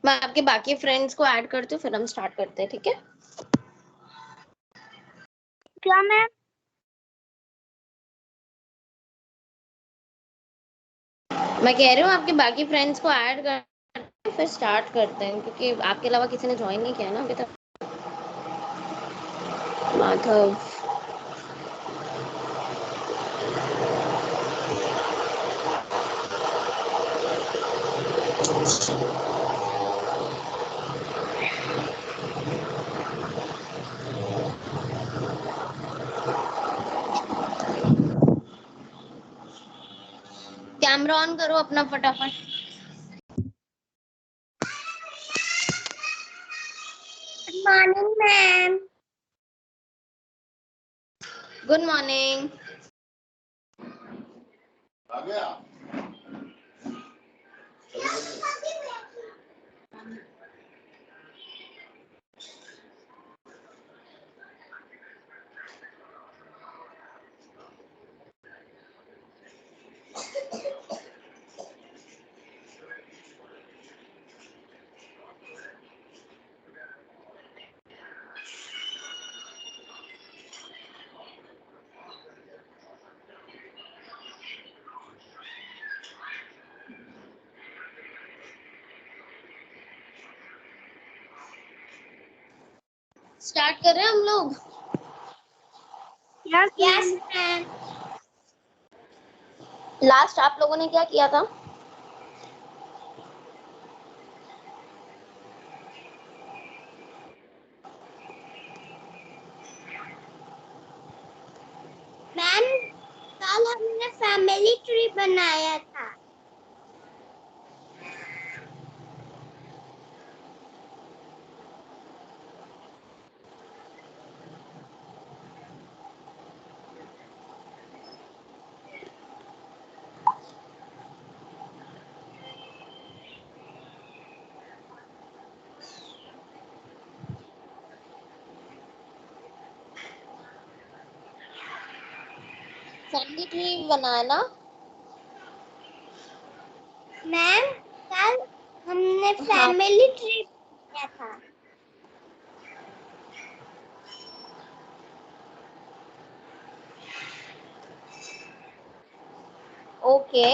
मैं आपके बाकी फ्रेंड्स को ऐड करती हूँ, फिर हम स्टार्ट करते हैं, ठीक है? क्या मैम? मैं कह रही हूँ आपके बाकी फ्रेंड्स को ऐड कर फिर स्टार्ट करते हैं, क्योंकि आपके अलावा किसी ने ज्वाइन नहीं किया ना अभी तक। माधव, कैमरा ऑन करो अपना फटाफट। Good morning ma'am. Good morning. आ गया? स्टार्ट कर रहे हैं हम लोग। Yes ma'am. लास्ट आप लोगों ने क्या किया था? मैम कल हमने फैमिली ट्री बनाया था। फैमिली ट्री बनाना। मैम कल हमने हाँ। फैमिली ट्री बनाया था। ओके।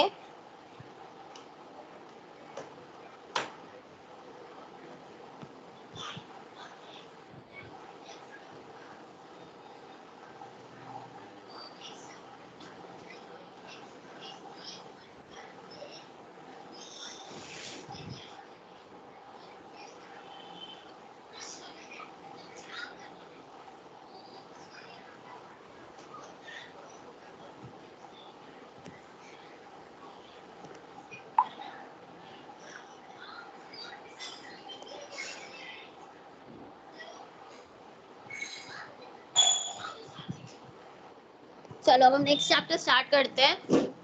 चलो अब हम नेक्स्ट चैप्टर स्टार्ट करते हैं।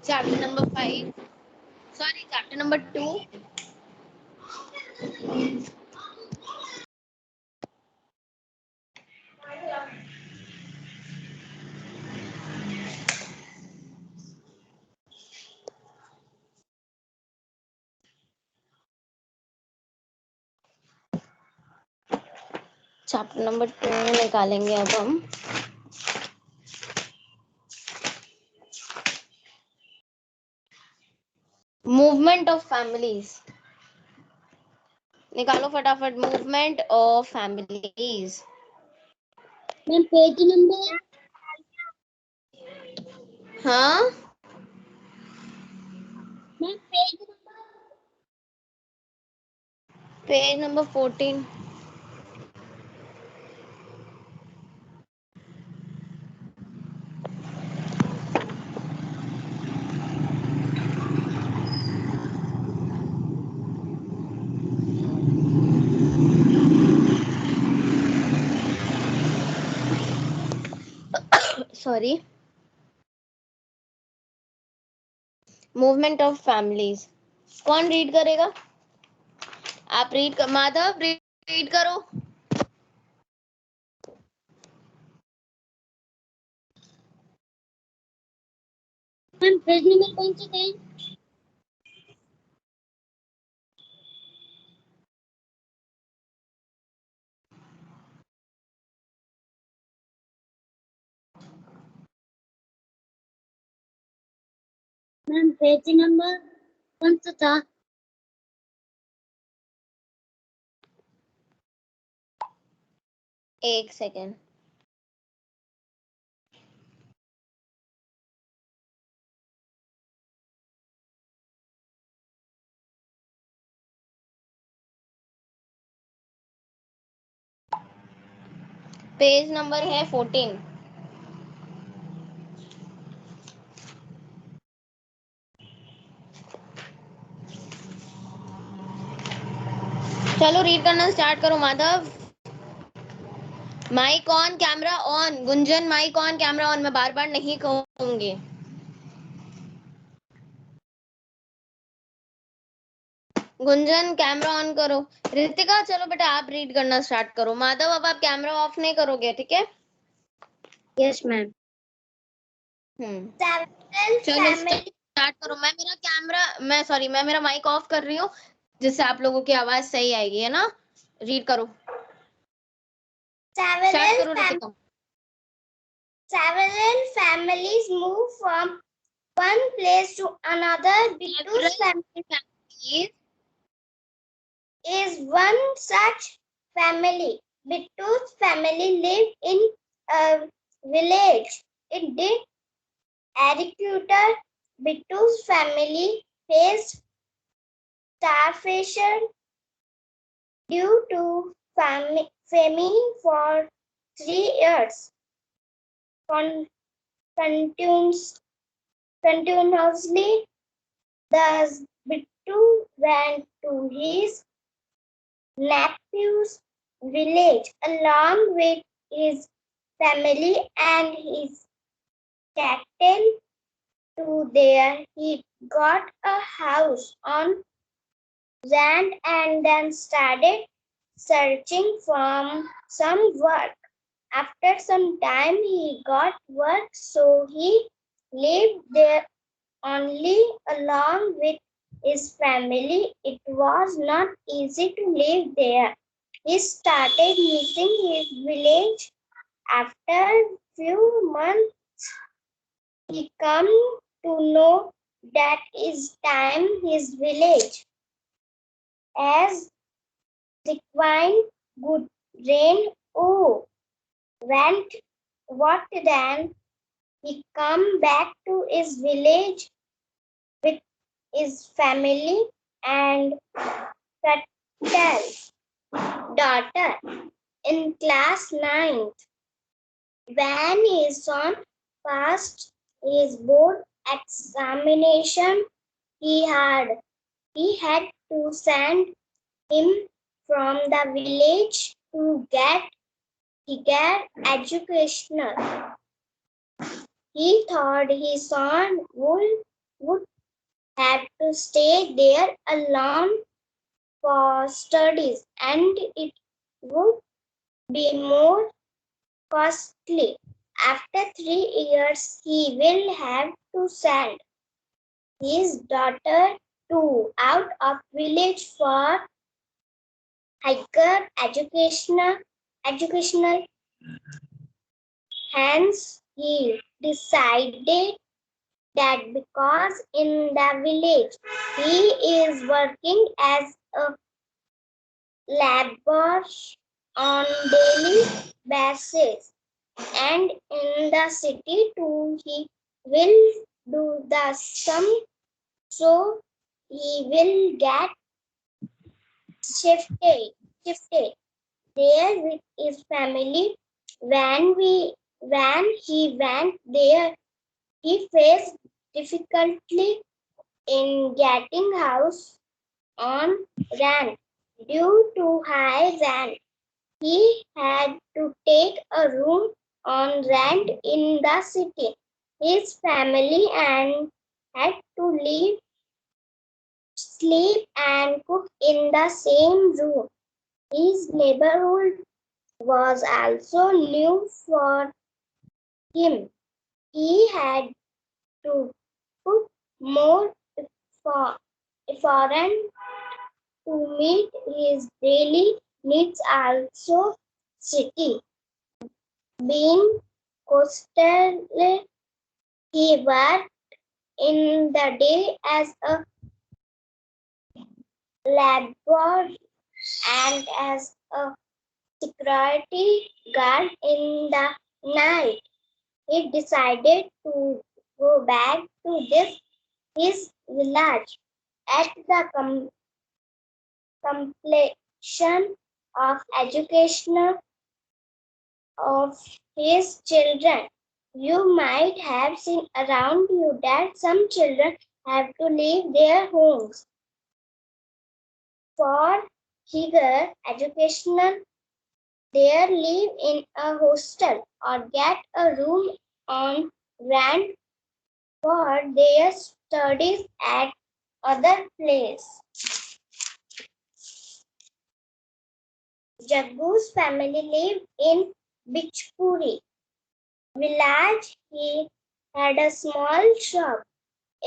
Chapter number 5, sorry chapter number 2। Chapter number 2 निकालेंगे अब हम। Movement of families. निकालो फटाफट, movement of families. Ma'am page number. हाँ ma'am page number. Page number 14। Sorry, movement of families. कौन रीड करेगा? आप रीड कर, माधव रीड करो। मैम पेज नंबर कौन सा है? मैम पेज नंबर कौन सा था? एक सेकेंड। पेज नंबर है 14। चलो रीड करना स्टार्ट करो Madhav. Mic on camera on. Gunjan mic on camera on. मैं बार बार नहीं कहूंगी। गुंजन कैमरा ऑन करो। रितिका चलो बेटा आप रीड करना स्टार्ट करो। माधव अब आप कैमरा ऑफ नहीं करोगे, ठीक है? Yes ma'am. चलो स्टार्ट करो। मैं मेरा माइक ऑफ कर रही हूँ जिससे आप लोगों की आवाज सही आएगी, है ना? रीड करो। स्टार्ट करो Ritika. Several families move from one place to another. Bittu's family is one such family. Bittu's family lived in a village. It did agriculture. Bittu's family faced starvation due to famine for 3 years. Continuously, thus Bittu went to his nephew's village along with his family and his cattle. To there, he got a house on land and then started searching for some work. After some time, he got work, so he lived there only along with his family. It was not easy to live there. He started missing his village. After few months, he come to know that is time his village as required good rain. Oh, went what then? He come back to his village with his family and cattle. Daughter in class 9th. When his son passed his board examination, he had to send him from the village to get educational. He thought his son would have to stay there alone for studies and it would be more costly. After 3 years, he will have to send his daughter to out of village for higher educational. Hence, he decided that because in the village he is working as a laborer on daily basis and in the city too he will do the same, so he will get shifted there with his family. When he went there, he faced difficulty in getting house on rent. Due to high rent, he had to take a room on rent in the city. His family and had to sleep and cook in the same room. His neighborhood was also new for him. He had to put more foreign to meet his daily needs. Also, city being coastal, he worked in the day as a laborer and as a security guard in the night. He decided to go back to his village at the completion of education of his children. You might have seen around you that some children have to leave their homes for higher education. They live in a hostel or get a room on rent for their studies at other place. Jaggu's family lived in Bichpuri village. He had a small shop.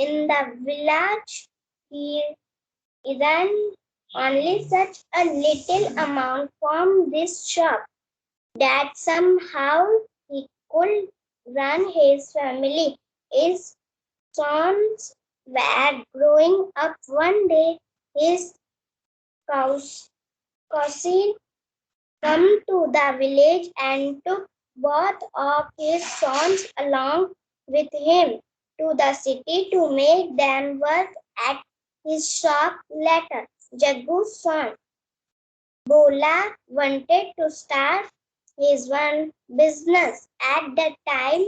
In the village, he earned only such a little amount from this shop that somehow he could run his family. His sons were growing up one day. His cousin come to the village and took both of his sons along with him to the city to make them work at his shop later. Jaggu's son Bola wanted to start his own business. At that time,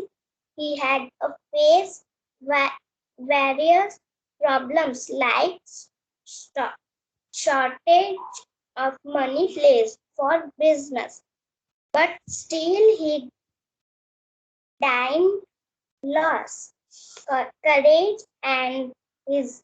he had faced various problems like shortage of money placed for business. But still he didn't lose courage and his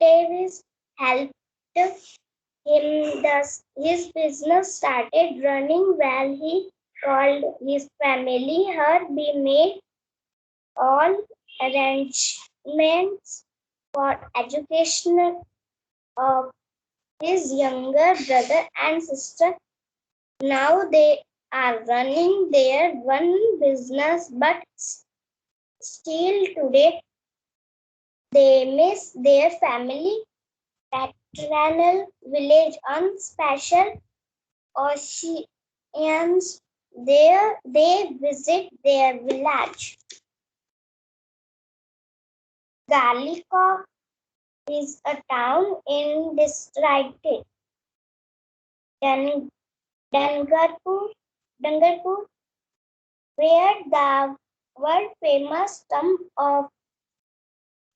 relatives helped him. Thus, his business started running well. He called his family her. He made all arrangements for education of his younger brother and sister. Now they are running their one business, but still today they miss their family paternal village on special occasions. There they visit their village. Galikov is a town in district Dangarpur, where the world famous tomb of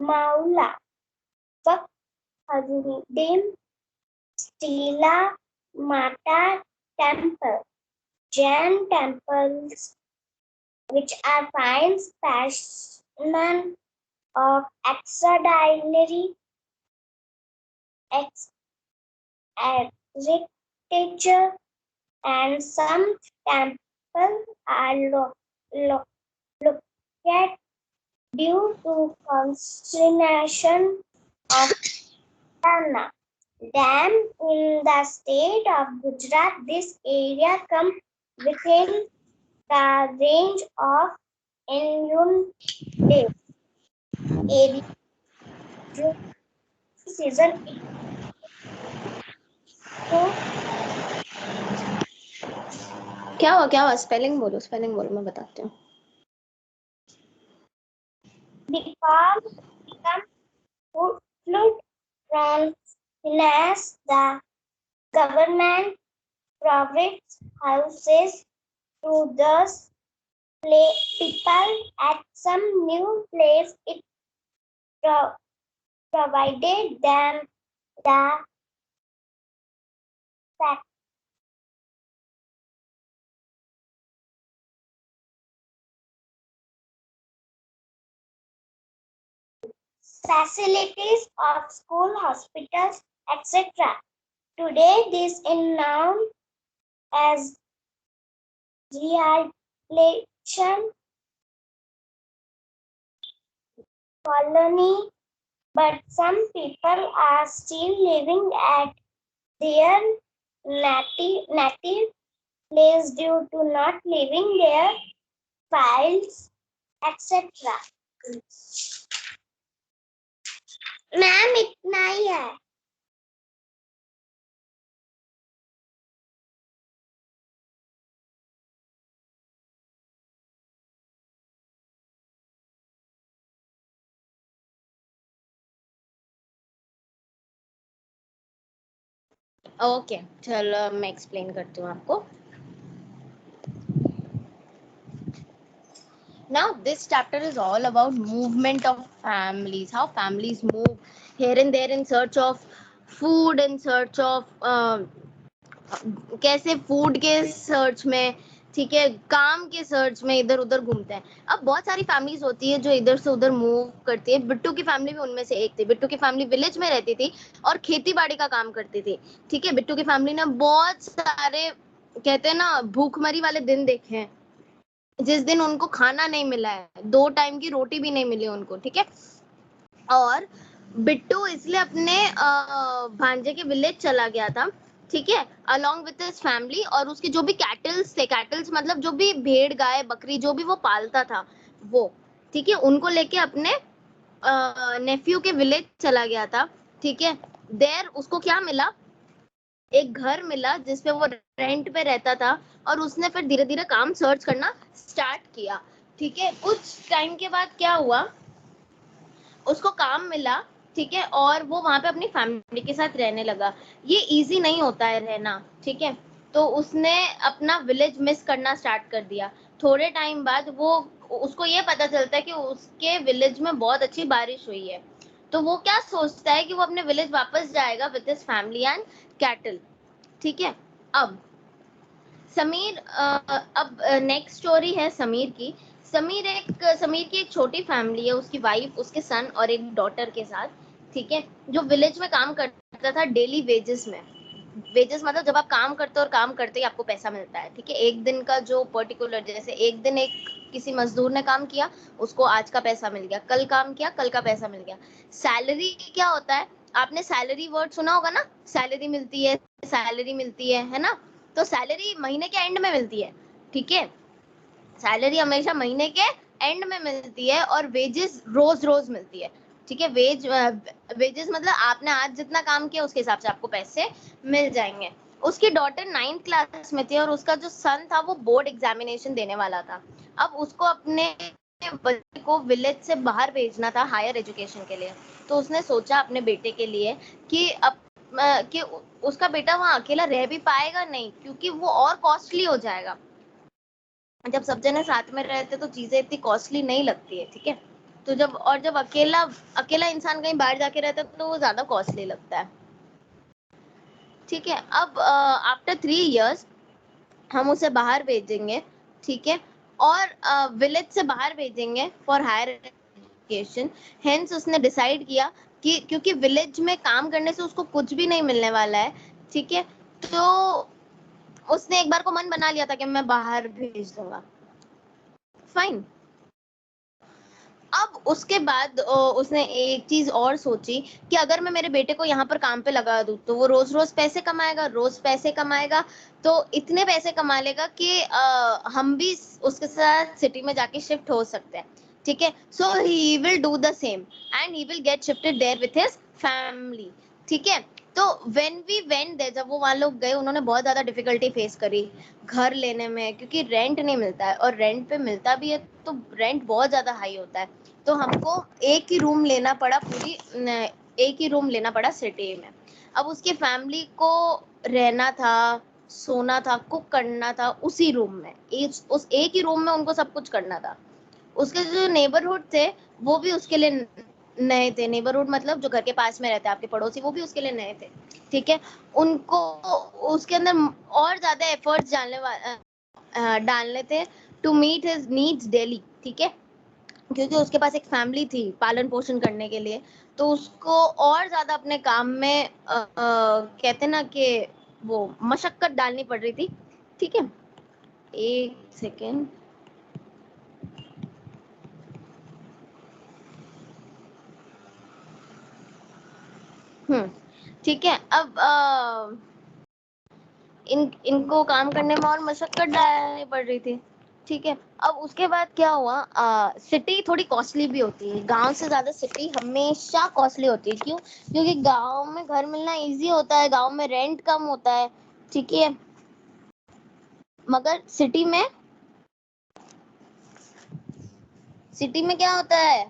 Maula Fakhruddin Stila Mata Temple, Jain temples, which are fine specimens of extraordinary architecture, and some temples are located due to construction of Tana Dam in the state of Gujarat. This area comes within the range of inundation area during season. So क्या हुआ spelling बोलो मैं बताती हूँ. the farm becomes flood from finance. The government provides houses to those people at some new place. It provided them the facilities of school, hospitals, etc. Today, this is known as rehabilitation colony, but some people are still living at their native place due to not leaving their files etcetera. Ma'am इतना ही है। Okay चलो मैं explain करती हूँ आपको। Now this chapter is all about movement of families, how families move here and there in search of food, in search of कैसे food के search में, ठीक है, काम के सर्च में इधर उधर घूमते हैं। अब बहुत सारी फैमिलीज होती है जो इधर से उधर मूव करती है। बिट्टू की फैमिली भी उनमें से एक थी। बिट्टू की फैमिली विलेज में रहती थी और खेती बाड़ी का काम करती थी, ठीक है। बिट्टू की फैमिली ने बहुत सारे, कहते हैं ना, भूखमरी वाले दिन देखे हैं, जिस दिन उनको खाना नहीं मिला है, 2 टाइम की रोटी भी नहीं मिली उनको, ठीक है। और बिट्टू इसलिए अपने भांजे के विलेज चला गया था, ठीक है, अलोंग विथ हिज फैमिली। और उसके जो भी कैटल्स थे, कैटल्स मतलब जो भी भेड़ गाय बकरी जो भी वो पालता था वो, ठीक है, उनको लेके अपने नेफ्यू के विलेज चला गया था, ठीक है। देयर उसको क्या मिला, एक घर मिला जिसपे वो रेंट पे रहता था। और उसने फिर धीरे धीरे काम सर्च करना स्टार्ट किया, ठीक है। कुछ टाइम के बाद क्या हुआ, उसको काम मिला, ठीक है, और वो वहां पे अपनी फैमिली के साथ रहने लगा। ये इजी नहीं होता है रहना, ठीक है। तो उसने अपना विलेज मिस करना स्टार्ट कर दिया। थोड़े टाइम बाद वो, उसको ये पता चलता है कि उसके विलेज में बहुत अच्छी बारिश हुई है। तो वो क्या सोचता है कि वो अपने विलेज वापस जाएगा with his family and cattle, ठीक है। अब समीर, अब नेक्स्ट स्टोरी है समीर की। समीर की एक छोटी फैमिली है, उसकी वाइफ, उसके सन और एक डॉटर के साथ, ठीक है, जो विलेज में काम करता था डेली वेजेस में। वेजेस मतलब जब आप काम करते हो और काम करते ही आपको पैसा मिलता है, ठीक है। एक दिन का जो पर्टिकुलर, जैसे एक दिन एक किसी मजदूर ने काम किया, उसको आज का पैसा मिल गया, कल काम किया, कल का पैसा मिल गया। सैलरी क्या होता है, आपने सैलरी वर्ड सुना होगा ना, सैलरी मिलती है, सैलरी मिलती है ना। तो सैलरी महीने के एंड में मिलती है, ठीक है। सैलरी हमेशा महीने के एंड में मिलती है और वेजेस रोज रोज मिलती है, ठीक है। वेजेस मतलब आपने आज जितना काम किया उसके हिसाब से आपको पैसे मिल जाएंगे। उसकी डॉटर 9th क्लास में थी और उसका जो सन था वो बोर्ड एग्जामिनेशन देने वाला था। अब उसको अपने बच्चे को विलेज से बाहर भेजना था हायर एजुकेशन के लिए। तो उसने सोचा अपने बेटे के लिए कि कि उसका बेटा वहाँ अकेला रह भी पाएगा नहीं, क्योंकि वो और कॉस्टली हो जाएगा। जब सब जने साथ में रहते तो चीजें इतनी कॉस्टली नहीं लगती है, ठीक है। तो जब अकेला अकेला इंसान कहीं बाहर जाके रहता है तो वो ज्यादा कॉस्टली लगता है, ठीक है। अब आफ्टर 3 years हम उसे बाहर भेजेंगे, ठीक है, और विलेज से बाहर भेजेंगे फॉर हायर एजुकेशन। हेंस उसने डिसाइड किया कि क्योंकि विलेज में काम करने से उसको कुछ भी नहीं मिलने वाला है, ठीक है, तो उसने एक बार को मन बना लिया था कि मैं बाहर भेज दूंगा, फाइन। अब उसके बाद उसने एक चीज और सोची कि अगर मैं मेरे बेटे को यहाँ पर काम पे लगा दूं तो वो रोज रोज पैसे कमाएगा, रोज पैसे कमाएगा, तो इतने पैसे कमा लेगा कि हम भी उसके साथ सिटी में जाके शिफ्ट हो सकते हैं, ठीक है। So he will do the same and he will get shifted there with his family, ठीक है। तो व्हेन वी वेंट देयर, जब वो वहां लोग गए, उन्होंने बहुत ज्यादा डिफिकल्टी फेस करी घर लेने में, क्योंकि रेंट नहीं मिलता है, और रेंट पे मिलता भी है तो रेंट बहुत ज्यादा हाई होता है। तो हमको एक ही रूम लेना पड़ा, एक ही रूम लेना पड़ा सिटी में। अब उसकी फैमिली को रहना था, सोना था, कुक करना था उसी रूम में, उस एक ही रूम में उनको सब कुछ करना था। उसके जो नेबरहुड थे वो भी उसके लिए नए थे। नेबरहुड मतलब जो घर के पास में रहते हैं आपके पड़ोसी, वो भी उसके लिए नए थे, ठीक है। उनको उसके अंदर और ज्यादा एफर्ट्स डालने थे to meet his needs daily, ठीक है, क्योंकि उसके पास एक फैमिली थी पालन पोषण करने के लिए। तो उसको और ज्यादा अपने काम में कहते ना कि वो मशक्कत डालनी पड़ रही थी, ठीक है। एक सेकेंड। ठीक है। अब इनको काम करने में और मशक्कत डालनी पड़ रही थी, ठीक है। अब उसके बाद क्या हुआ, सिटी थोड़ी कॉस्टली भी होती है, गांव से ज्यादा सिटी हमेशा कॉस्टली होती है। क्यों? क्योंकि गांव में घर मिलना इजी होता है, गांव में रेंट कम होता है, ठीक है। मगर सिटी में क्या होता है,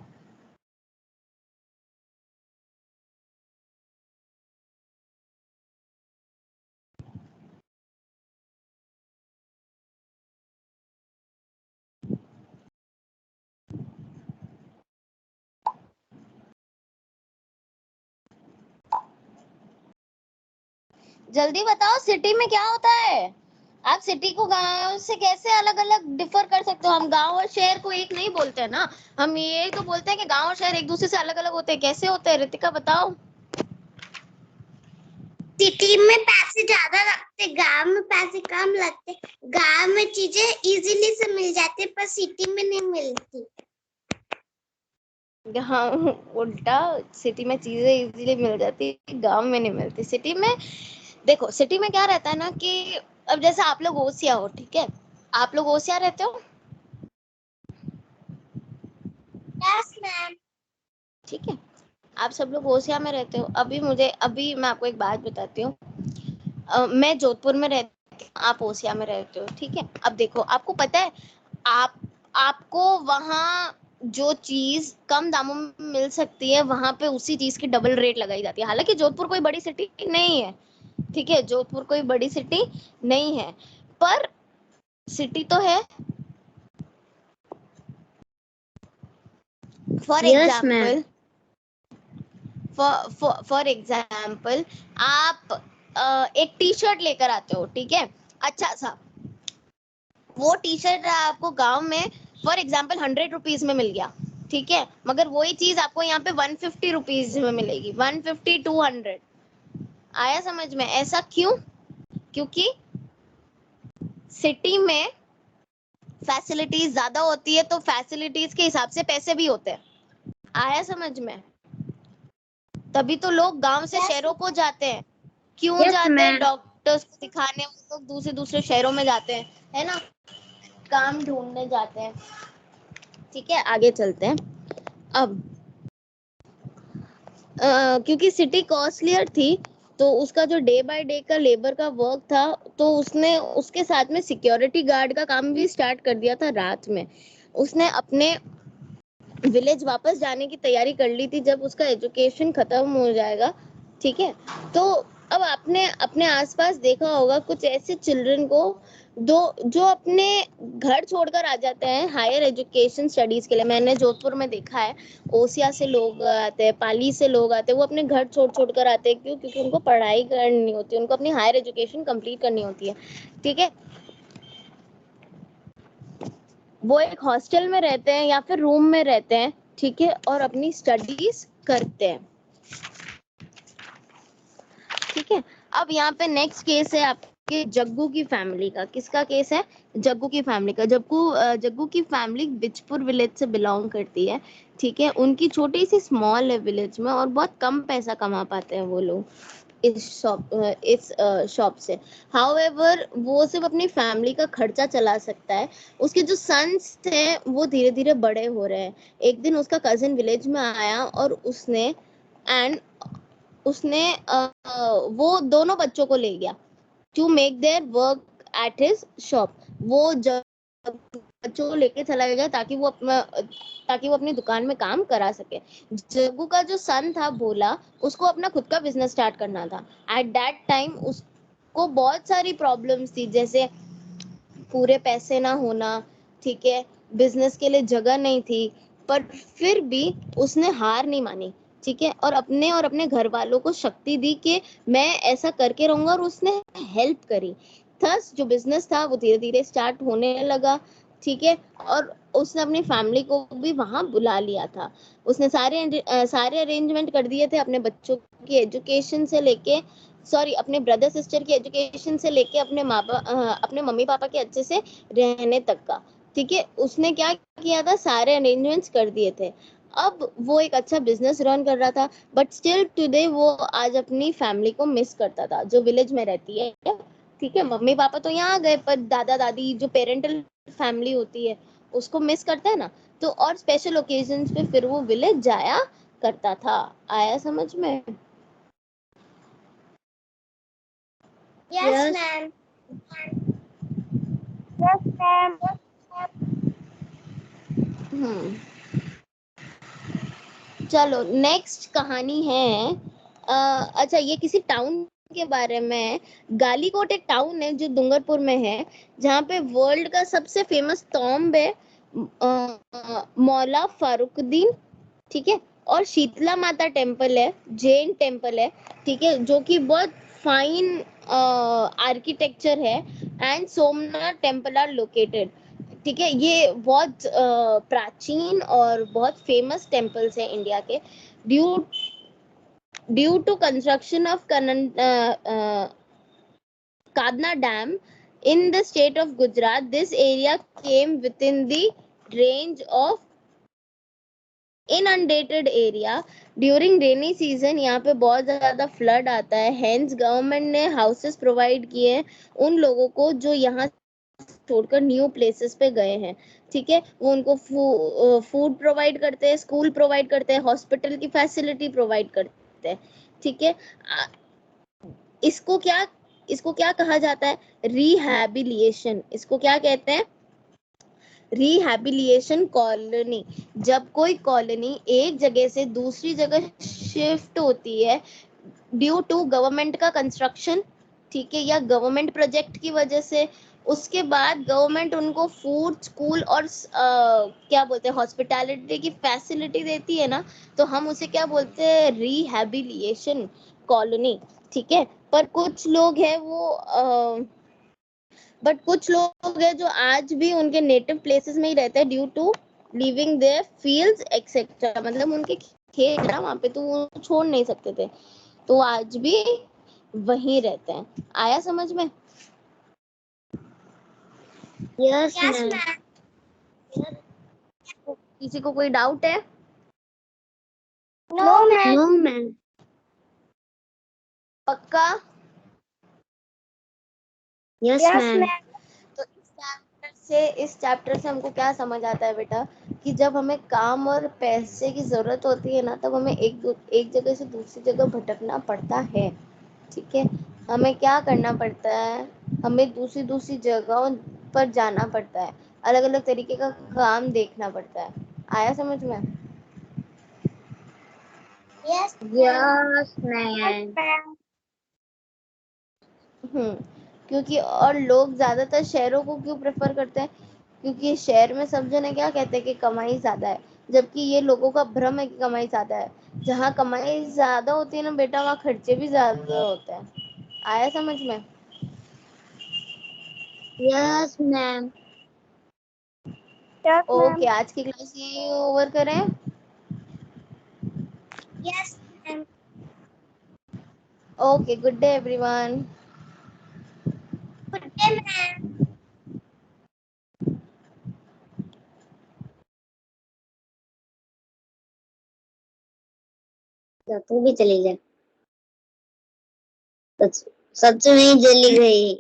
जल्दी बताओ सिटी में क्या होता है। आप सिटी को गांव से कैसे अलग अलग डिफर कर सकते हो? हम गांव और शहर को एक नहीं बोलते हैं ना, हम ये तो बोलते हैं कि गांव और शहर एक दूसरे से अलग अलग होते हैं। कैसे होते हैं रितिका बताओ। सिटी में पैसे ज्यादा लगते, गांव में पैसे कम लगते। गांव में चीजें इजीली से मिल जाती, पर सिटी में नहीं मिलती। हाँ, उल्टा, सिटी में चीजें इजीली मिल जाती, गांव में नहीं मिलती। सिटी में देखो, सिटी में क्या रहता है ना कि अब जैसे आप लोग ओसिया हो, ठीक है, आप लोग ओसिया रहते हो, यस मैम। ठीक है, आप सब लोग ओसिया में रहते हो। अभी मैं आपको एक बात बताती हूँ। मैं जोधपुर में रहती हूँ, आप ओसिया में रहते हो, ठीक है। अब देखो, आपको पता है, आप आपको वहाँ जो चीज कम दामों में मिल सकती है, वहां पे उसी चीज की डबल रेट लगाई जाती है। हालांकि जोधपुर कोई बड़ी सिटी नहीं है, ठीक है, जोधपुर कोई बड़ी सिटी नहीं है, पर सिटी तो है। For yes ma'am. Example, for example, आप एक टी शर्ट लेकर आते हो, ठीक है, अच्छा सा, वो टी शर्ट आपको गांव में फॉर एग्जाम्पल 100 रुपीज में मिल गया, ठीक है, मगर वही चीज आपको यहाँ पे 150 रुपीज में मिलेगी, 150 200। आया समझ में? ऐसा क्यों? क्योंकि सिटी में फैसिलिटीज ज्यादा होती है, तो फैसिलिटीज के हिसाब से पैसे भी होते हैं। आया समझ में? तभी तो लोग गांव से शहरों को जाते हैं। क्यों यस जाते हैं? मैम। डॉक्टर्स को दिखाने वो लोग दूसरे दूसरे शहरों में जाते हैं, है ना, काम ढूंढने जाते हैं। ठीक है, आगे चलते हैं। अब क्योंकि सिटी कॉस्टलियर थी, तो उसका जो डे बाय डे का लेबर का वर्क था, तो उसने उसके साथ में सिक्योरिटी गार्ड का काम भी स्टार्ट कर दिया था रात में। उसने अपने विलेज वापस जाने की तैयारी कर ली थी, जब उसका एजुकेशन खत्म हो जाएगा, ठीक है। तो अब आपने अपने आसपास देखा होगा कुछ ऐसे चिल्ड्रन को दो जो अपने घर छोड़कर आ जाते हैं हायर एजुकेशन स्टडीज के लिए। मैंने जोधपुर में देखा है, ओसिया से लोग आते हैं, पाली से लोग आते हैं, वो अपने घर छोड़ छोड़ कर आते हैं। क्यों? क्योंकि उनको पढ़ाई करनी होती है, उनको अपनी हायर एजुकेशन कंप्लीट करनी होती है, ठीक है। वो एक हॉस्टल में रहते हैं या फिर रूम में रहते हैं, ठीक है, और अपनी स्टडीज करते हैं, ठीक है। अब यहाँ पे नेक्स्ट केस है आपके जग्गू की फैमिली का। किसका केस है? जग्गू की फैमिली का। जग्गू की फैमिली बिजपुर विलेज से बिलोंग करती है, ठीक है। उनकी छोटी सी स्मॉल है विलेज में, और बहुत कम पैसा कमा पाते हैं वो लोग इस शॉप से। हाउएवर वो सिर्फ अपनी फैमिली का खर्चा चला सकता है। उसके जो सन्स थे वो धीरे धीरे बड़े हो रहे हैं। एक दिन उसका कजिन विलेज में आया और एंड उसने वो दोनों बच्चों को ले गया to make their work at his shop. वो जब बच्चों को लेके चला गया ताकि वो अपनी दुकान में काम करा सके। जग्गू का जो सन था भोला, उसको अपना खुद का बिजनेस स्टार्ट करना था। एट दैट टाइम उसको बहुत सारी प्रॉब्लम्स थी, जैसे पूरे पैसे ना होना, ठीक है, बिजनेस के लिए जगह नहीं थी, पर फिर भी उसने हार नहीं मानी, ठीक है, और अपने घर वालों को शक्ति दी कि मैं ऐसा करके रहूंगा, और उसने हेल्प करी। थस जो बिजनेस था वो धीरे धीरे स्टार्ट होने लगा, ठीक है। और उसने अपनी फैमिली को भी वहां बुला लिया था। उसने सारे अरेंजमेंट कर दिए थे, अपने बच्चों की एजुकेशन से लेके, सॉरी, अपने ब्रदर सिस्टर की एजुकेशन से लेके अपने मम्मी पापा के अच्छे से रहने तक का, ठीक है। उसने क्या किया था, सारे अरेंजमेंट्स कर दिए थे। अब वो एक अच्छा बिजनेस रन कर रहा था, बट स्टिल टुडे वो आज अपनी फैमिली को मिस करता था जो विलेज में रहती है, ठीक है। मम्मी पापा तो यहाँ आ गए, पर दादा दादी जो पेरेंटल फैमिली होती है उसको मिस करता है ना, तो और स्पेशल ओकेजन्स पे फिर वो विलेज जाया करता था। आया समझ में? Yes, ma'am. Yes, ma'am. चलो नेक्स्ट कहानी है। अच्छा, ये किसी टाउन के बारे में है। गालीकोट एक टाउन है जो डूंगरपुर में है, जहाँ पे वर्ल्ड का सबसे फेमस टॉम्ब है मौला फारुकुद्दीन, ठीक है। और शीतला माता टेम्पल है, जैन टेम्पल है, ठीक है, जो कि बहुत फाइन आर्किटेक्चर है। And Somnath temple are located, ठीक है। ये बहुत प्राचीन और बहुत फेमस टेम्पल्स हैं इंडिया के। Due to construction of Kadna Dam in the state of Gujarat, this area came within the range of inundated area during rainy season। यहाँ पे बहुत ज्यादा फ्लड आता है, हेंस गवर्नमेंट ने हाउसेस प्रोवाइड किए हैं उन लोगों को जो यहाँ छोड़कर न्यू प्लेसेस पे गए हैं, ठीक है। वो उनको फूड प्रोवाइड करते हैं, स्कूल प्रोवाइड करते हैं, हॉस्पिटल की फैसिलिटी प्रोवाइड करते हैं, ठीक है। इसको क्या कहा जाता है? रिहैबिलिएशन। इसको क्या कहते हैं? रिहैबिलिएशन कॉलोनी। जब कोई कॉलोनी एक जगह से दूसरी जगह शिफ्ट होती है ड्यू टू गवर्नमेंट का कंस्ट्रक्शन, ठीक है, या गवर्नमेंट प्रोजेक्ट की वजह से, उसके बाद गवर्नमेंट उनको फूड, स्कूल और क्या बोलते हैं, हॉस्पिटैलिटी की फैसिलिटी देती है ना, तो हम उसे क्या बोलते हैं? रिहैबिलिएशन कॉलोनी, ठीक है। पर कुछ लोग हैं कुछ लोग हैं जो आज भी उनके नेटिव प्लेसेस में ही रहते हैं due to living their fields etcetera. मतलब उनके खेत है ना वहाँ पे, तो वो छोड़ नहीं सकते थे, तो आज भी वहीं रहते हैं। आया समझ में? Yes, ma'am. किसी को कोई डाउट है? No, ma'am. No, ma'am. पक्का? Yes, Yes, ma'am. ma'am. तो इस चैप्टर से हमको क्या समझ आता है बेटा, कि जब हमें काम और पैसे की जरूरत होती है ना, तब हमें एक जगह से दूसरी जगह भटकना पड़ता है, ठीक है। हमें क्या करना पड़ता है? हमें दूसरी दूसरी जगहों पर जाना पड़ता है, अलग अलग तरीके का काम देखना पड़ता है। आया समझ में? Yes, ma'am. Yes, Yes, ma'am. ma'am. क्योंकि और लोग ज्यादातर शहरों को क्यों प्रेफर करते हैं? क्योंकि शहर में सब जने क्या कहते हैं कि कमाई ज्यादा है, जबकि ये लोगों का भ्रम है कि कमाई ज्यादा है। जहाँ कमाई ज्यादा होती है ना बेटा, वहाँ खर्चे भी ज्यादा होते हैं। आया समझ में? Yes, ma'am. Yes, okay, ma'am. आज की क्लास यही ओवर करें। Yes, ma'am. Okay, good day everyone. Good day, ma'am. तू भी चली जा। सच सच में ही जली गई।